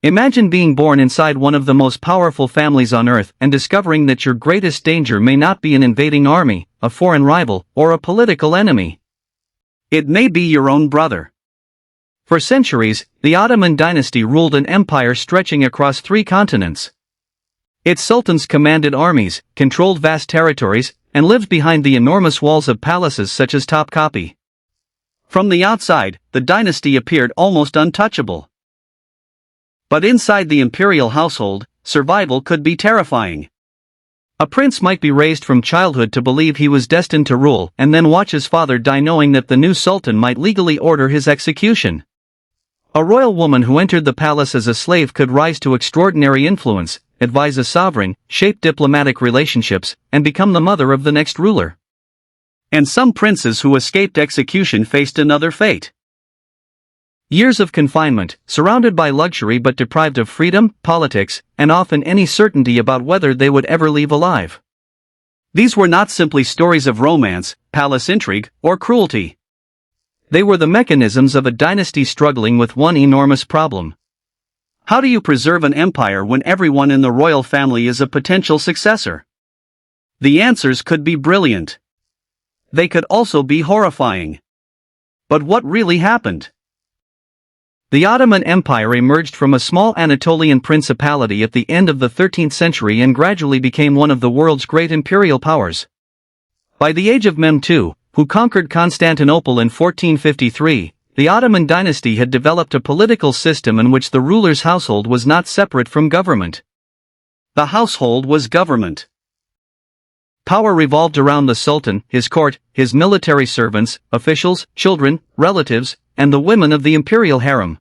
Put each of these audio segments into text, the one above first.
Imagine being born inside one of the most powerful families on earth and discovering that your greatest danger may not be an invading army, a foreign rival, or a political enemy. It may be your own brother. For centuries, the Ottoman dynasty ruled an empire stretching across 3 continents. Its sultans commanded armies, controlled vast territories, and lived behind the enormous walls of palaces such as Topkapi. From the outside, the dynasty appeared almost untouchable. But inside the imperial household, survival could be terrifying. A prince might be raised from childhood to believe he was destined to rule and then watch his father die knowing that the new sultan might legally order his execution. A royal woman who entered the palace as a slave could rise to extraordinary influence, advise a sovereign, shape diplomatic relationships, and become the mother of the next ruler. And some princes who escaped execution faced another fate. Years of confinement, surrounded by luxury but deprived of freedom, politics, and often any certainty about whether they would ever leave alive. These were not simply stories of romance, palace intrigue, or cruelty. They were the mechanisms of a dynasty struggling with one enormous problem. How do you preserve an empire when everyone in the royal family is a potential successor? The answers could be brilliant. They could also be horrifying. But what really happened? The Ottoman Empire emerged from a small Anatolian principality at the end of the 13th century and gradually became one of the world's great imperial powers. By the age of Mehmed II, who conquered Constantinople in 1453, the Ottoman dynasty had developed a political system in which the ruler's household was not separate from government. The household was government. Power revolved around the sultan, his court, his military servants, officials, children, relatives, and the women of the imperial harem.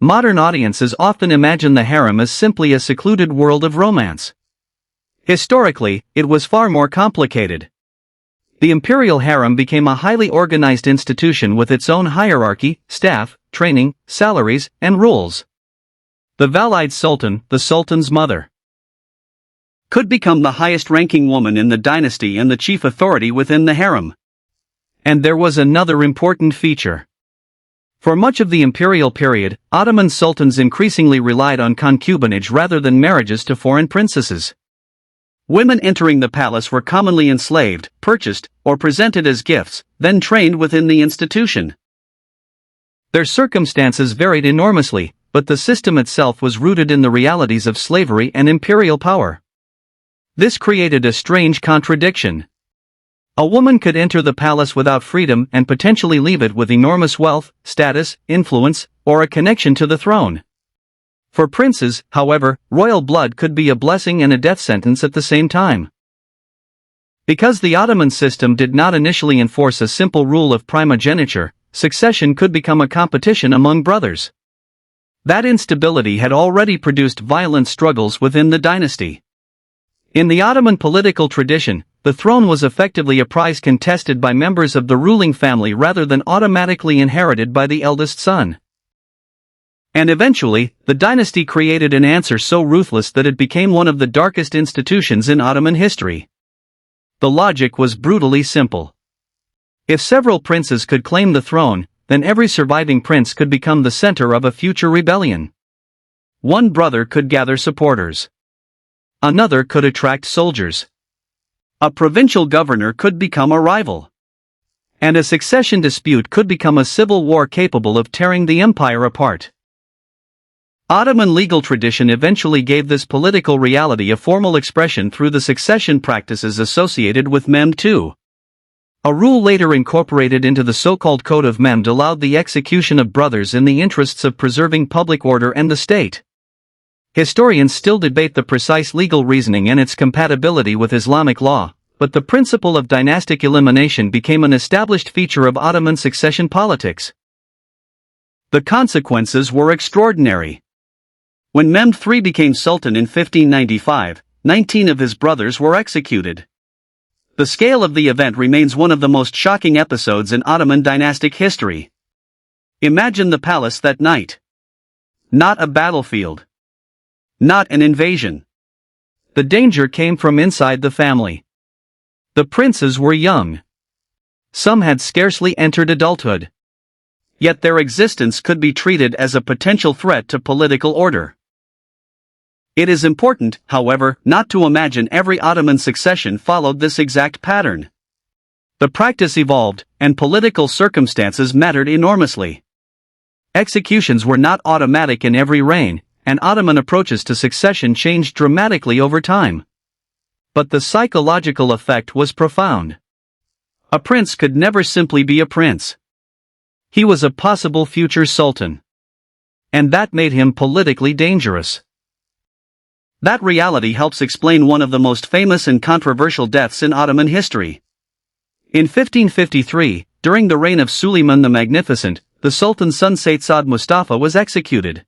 Modern audiences often imagine the harem as simply a secluded world of romance. Historically, it was far more complicated. The imperial harem became a highly organized institution with its own hierarchy, staff, training, salaries, and rules. The Valide Sultan, the sultan's mother, could become the highest-ranking woman in the dynasty and the chief authority within the harem. And there was another important feature. For much of the imperial period, Ottoman sultans increasingly relied on concubinage rather than marriages to foreign princesses. Women entering the palace were commonly enslaved, purchased, or presented as gifts, then trained within the institution. Their circumstances varied enormously, but the system itself was rooted in the realities of slavery and imperial power. This created a strange contradiction. A woman could enter the palace without freedom and potentially leave it with enormous wealth, status, influence, or a connection to the throne. For princes, however, royal blood could be a blessing and a death sentence at the same time. Because the Ottoman system did not initially enforce a simple rule of primogeniture, succession could become a competition among brothers. That instability had already produced violent struggles within the dynasty. In the Ottoman political tradition, the throne was effectively a prize contested by members of the ruling family rather than automatically inherited by the eldest son. And eventually, the dynasty created an answer so ruthless that it became one of the darkest institutions in Ottoman history. The logic was brutally simple. If several princes could claim the throne, then every surviving prince could become the center of a future rebellion. One brother could gather supporters. Another could attract soldiers. A provincial governor could become a rival. And a succession dispute could become a civil war capable of tearing the empire apart. Ottoman legal tradition eventually gave this political reality a formal expression through the succession practices associated with Mehmed II. A rule later incorporated into the so-called Code of Mehmed allowed the execution of brothers in the interests of preserving public order and the state. Historians still debate the precise legal reasoning and its compatibility with Islamic law, but the principle of dynastic elimination became an established feature of Ottoman succession politics. The consequences were extraordinary. When Mehmed III became sultan in 1595, 19 of his brothers were executed. The scale of the event remains one of the most shocking episodes in Ottoman dynastic history. Imagine the palace that night. Not a battlefield. Not an invasion. The danger came from inside the family. The princes were young. Some had scarcely entered adulthood. Yet their existence could be treated as a potential threat to political order. It is important, however, not to imagine every Ottoman succession followed this exact pattern. The practice evolved, and political circumstances mattered enormously. Executions were not automatic in every reign, and Ottoman approaches to succession changed dramatically over time. But the psychological effect was profound. A prince could never simply be a prince. He was a possible future sultan. And that made him politically dangerous. That reality helps explain one of the most famous and controversial deaths in Ottoman history. In 1553, during the reign of Suleiman the Magnificent, the Sultan's son Said Mustafa was executed.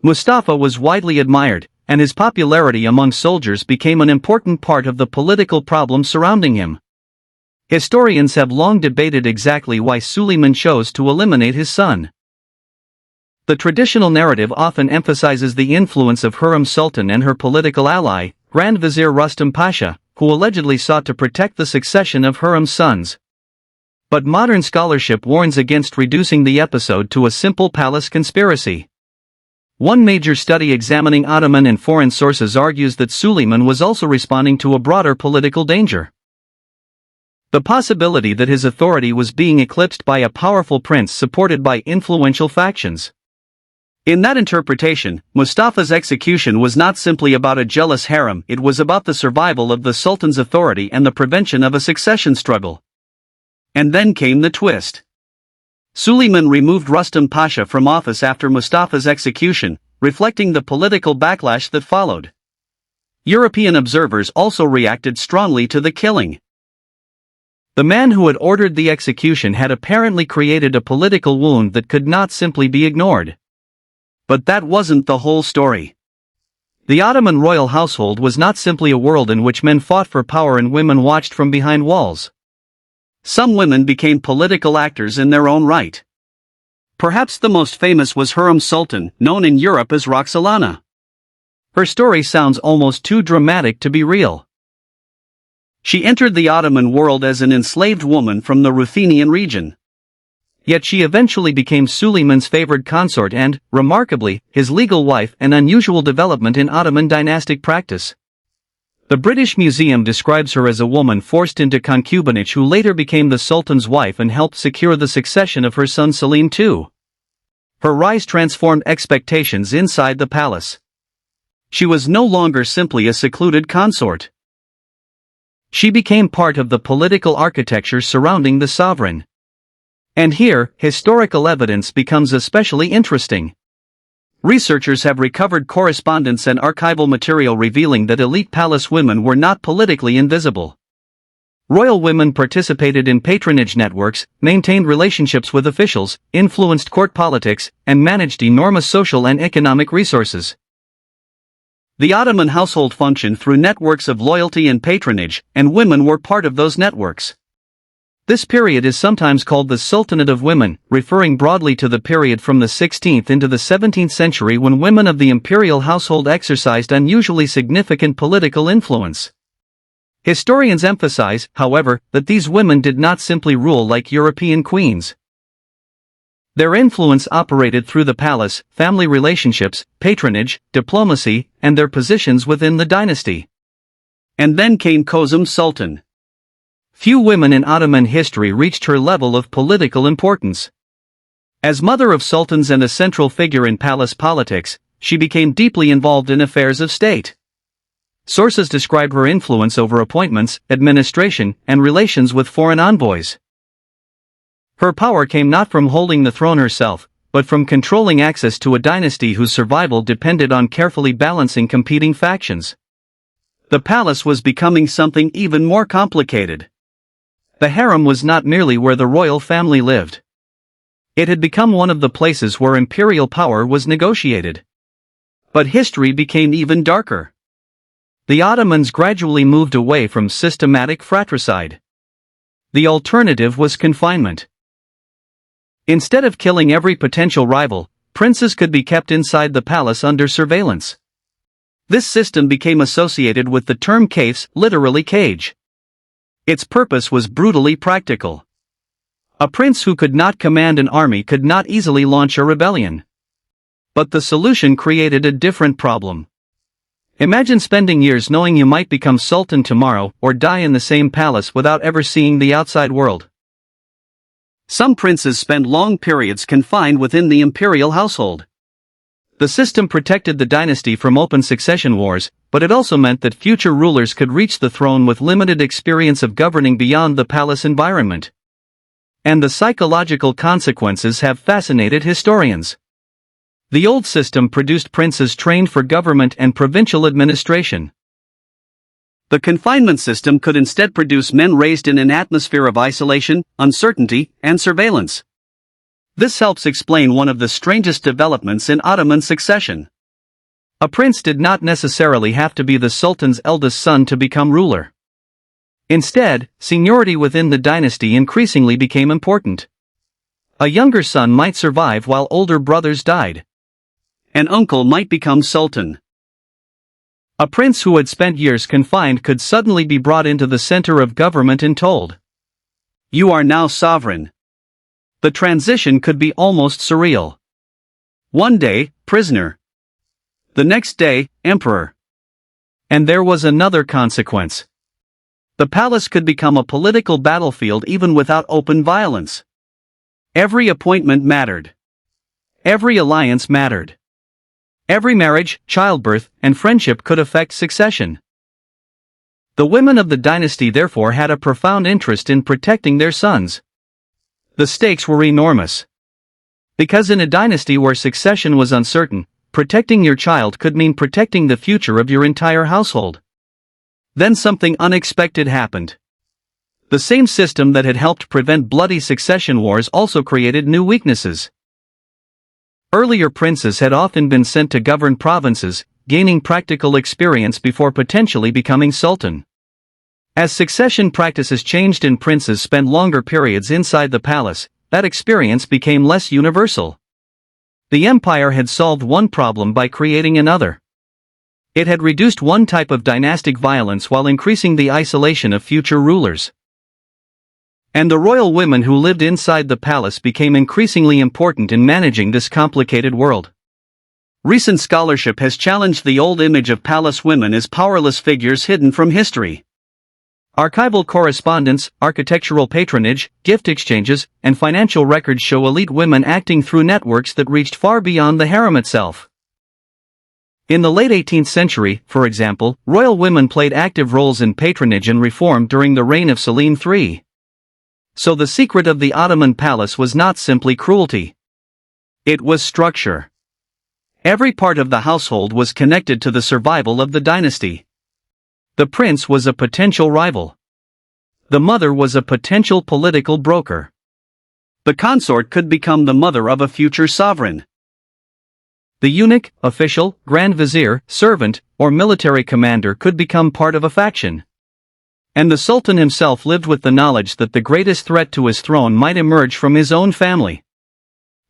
Mustafa was widely admired, and his popularity among soldiers became an important part of the political problem surrounding him. Historians have long debated exactly why Suleiman chose to eliminate his son. The traditional narrative often emphasizes the influence of Harem Sultan and her political ally, Grand Vizier Rustam Pasha, who allegedly sought to protect the succession of Harem's sons. But modern scholarship warns against reducing the episode to a simple palace conspiracy. One major study examining Ottoman and foreign sources argues that Suleiman was also responding to a broader political danger. The possibility that his authority was being eclipsed by a powerful prince supported by influential factions. In that interpretation, Mustafa's execution was not simply about a jealous harem, it was about the survival of the Sultan's authority and the prevention of a succession struggle. And then came the twist. Suleiman removed Rustam Pasha from office after Mustafa's execution, reflecting the political backlash that followed. European observers also reacted strongly to the killing. The man who had ordered the execution had apparently created a political wound that could not simply be ignored. But that wasn't the whole story. The Ottoman royal household was not simply a world in which men fought for power and women watched from behind walls. Some women became political actors in their own right. Perhaps the most famous was Harem Sultan, known in Europe as Roxolana. Her story sounds almost too dramatic to be real. She entered the Ottoman world as an enslaved woman from the Ruthenian region. Yet she eventually became Suleiman's favored consort and, remarkably, his legal wife, an unusual development in Ottoman dynastic practice. The British Museum describes her as a woman forced into concubinage who later became the Sultan's wife and helped secure the succession of her son Selim II. Her rise transformed expectations inside the palace. She was no longer simply a secluded consort. She became part of the political architecture surrounding the sovereign. And here, historical evidence becomes especially interesting. Researchers have recovered correspondence and archival material revealing that elite palace women were not politically invisible. Royal women participated in patronage networks, maintained relationships with officials, influenced court politics, and managed enormous social and economic resources. The Ottoman household functioned through networks of loyalty and patronage, and women were part of those networks. This period is sometimes called the Sultanate of Women, referring broadly to the period from the 16th into the 17th century when women of the imperial household exercised unusually significant political influence. Historians emphasize, however, that these women did not simply rule like European queens. Their influence operated through the palace, family relationships, patronage, diplomacy, and their positions within the dynasty. And then came Kozum Sultan. Few women in Ottoman history reached her level of political importance. As mother of sultans and a central figure in palace politics, she became deeply involved in affairs of state. Sources describe her influence over appointments, administration, and relations with foreign envoys. Her power came not from holding the throne herself, but from controlling access to a dynasty whose survival depended on carefully balancing competing factions. The palace was becoming something even more complicated. The harem was not merely where the royal family lived. It had become one of the places where imperial power was negotiated. But history became even darker. The Ottomans gradually moved away from systematic fratricide. The alternative was confinement. Instead of killing every potential rival, princes could be kept inside the palace under surveillance. This system became associated with the term kafes, literally cage. Its purpose was brutally practical. A prince who could not command an army could not easily launch a rebellion. But the solution created a different problem. Imagine spending years knowing you might become sultan tomorrow or die in the same palace without ever seeing the outside world. Some princes spent long periods confined within the imperial household. The system protected the dynasty from open succession wars, but it also meant that future rulers could reach the throne with limited experience of governing beyond the palace environment. And the psychological consequences have fascinated historians. The old system produced princes trained for government and provincial administration. The confinement system could instead produce men raised in an atmosphere of isolation, uncertainty, and surveillance. This helps explain one of the strangest developments in Ottoman succession. A prince did not necessarily have to be the sultan's eldest son to become ruler. Instead, seniority within the dynasty increasingly became important. A younger son might survive while older brothers died. An uncle might become sultan. A prince who had spent years confined could suddenly be brought into the center of government and told, "You are now sovereign." The transition could be almost surreal. One day, prisoner. The next day, emperor. And there was another consequence. The palace could become a political battlefield even without open violence. Every appointment mattered. Every alliance mattered. Every marriage, childbirth, and friendship could affect succession. The women of the dynasty therefore had a profound interest in protecting their sons. The stakes were enormous. Because in a dynasty where succession was uncertain, protecting your child could mean protecting the future of your entire household. Then something unexpected happened. The same system that had helped prevent bloody succession wars also created new weaknesses. Earlier princes had often been sent to govern provinces, gaining practical experience before potentially becoming sultan. As succession practices changed and princes spent longer periods inside the palace, that experience became less universal. The empire had solved one problem by creating another. It had reduced one type of dynastic violence while increasing the isolation of future rulers. And the royal women who lived inside the palace became increasingly important in managing this complicated world. Recent scholarship has challenged the old image of palace women as powerless figures hidden from history. Archival correspondence, architectural patronage, gift exchanges, and financial records show elite women acting through networks that reached far beyond the harem itself. In the late 18th century, for example, royal women played active roles in patronage and reform during the reign of Selim III. So the secret of the Ottoman palace was not simply cruelty. It was structure. Every part of the household was connected to the survival of the dynasty. The prince was a potential rival. The mother was a potential political broker. The consort could become the mother of a future sovereign. The eunuch, official, grand vizier, servant, or military commander could become part of a faction. And the sultan himself lived with the knowledge that the greatest threat to his throne might emerge from his own family.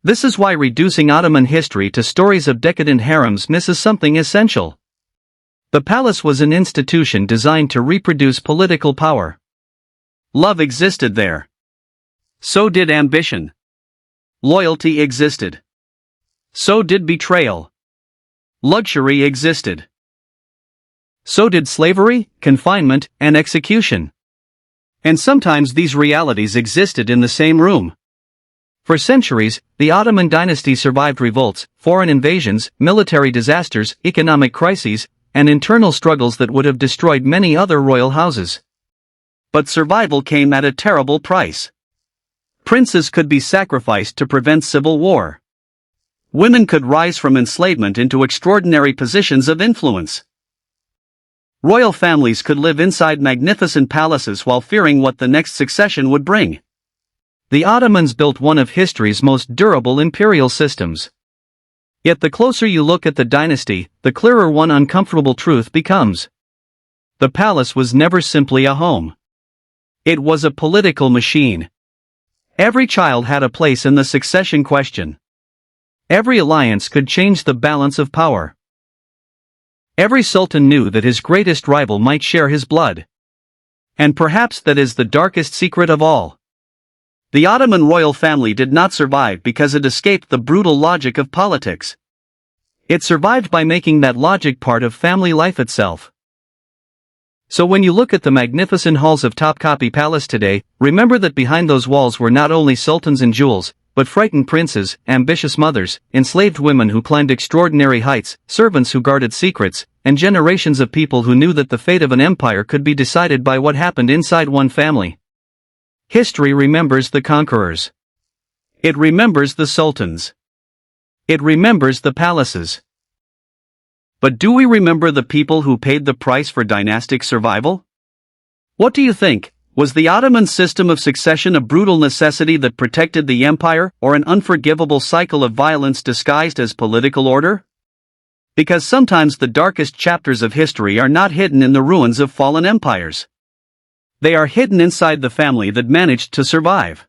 This is why reducing Ottoman history to stories of decadent harems misses something essential. The palace was an institution designed to reproduce political power. Love existed there. So did ambition. Loyalty existed. So did betrayal. Luxury existed. So did slavery, confinement, and execution. And sometimes these realities existed in the same room. For centuries, the Ottoman dynasty survived revolts, foreign invasions, military disasters, economic crises, and internal struggles that would have destroyed many other royal houses. But survival came at a terrible price. Princes could be sacrificed to prevent civil war. Women could rise from enslavement into extraordinary positions of influence. Royal families could live inside magnificent palaces while fearing what the next succession would bring. The Ottomans built one of history's most durable imperial systems. Yet the closer you look at the dynasty, the clearer one uncomfortable truth becomes. The palace was never simply a home. It was a political machine. Every child had a place in the succession question. Every alliance could change the balance of power. Every sultan knew that his greatest rival might share his blood. And perhaps that is the darkest secret of all. The Ottoman royal family did not survive because it escaped the brutal logic of politics. It survived by making that logic part of family life itself. So when you look at the magnificent halls of Topkapi Palace today, remember that behind those walls were not only sultans and jewels, but frightened princes, ambitious mothers, enslaved women who climbed extraordinary heights, servants who guarded secrets, and generations of people who knew that the fate of an empire could be decided by what happened inside one family. History remembers the conquerors. It remembers the sultans. It remembers the palaces. But do we remember the people who paid the price for dynastic survival? What do you think? Was the Ottoman system of succession a brutal necessity that protected the empire, or an unforgivable cycle of violence disguised as political order? Because sometimes the darkest chapters of history are not hidden in the ruins of fallen empires. They are hidden inside the family that managed to survive.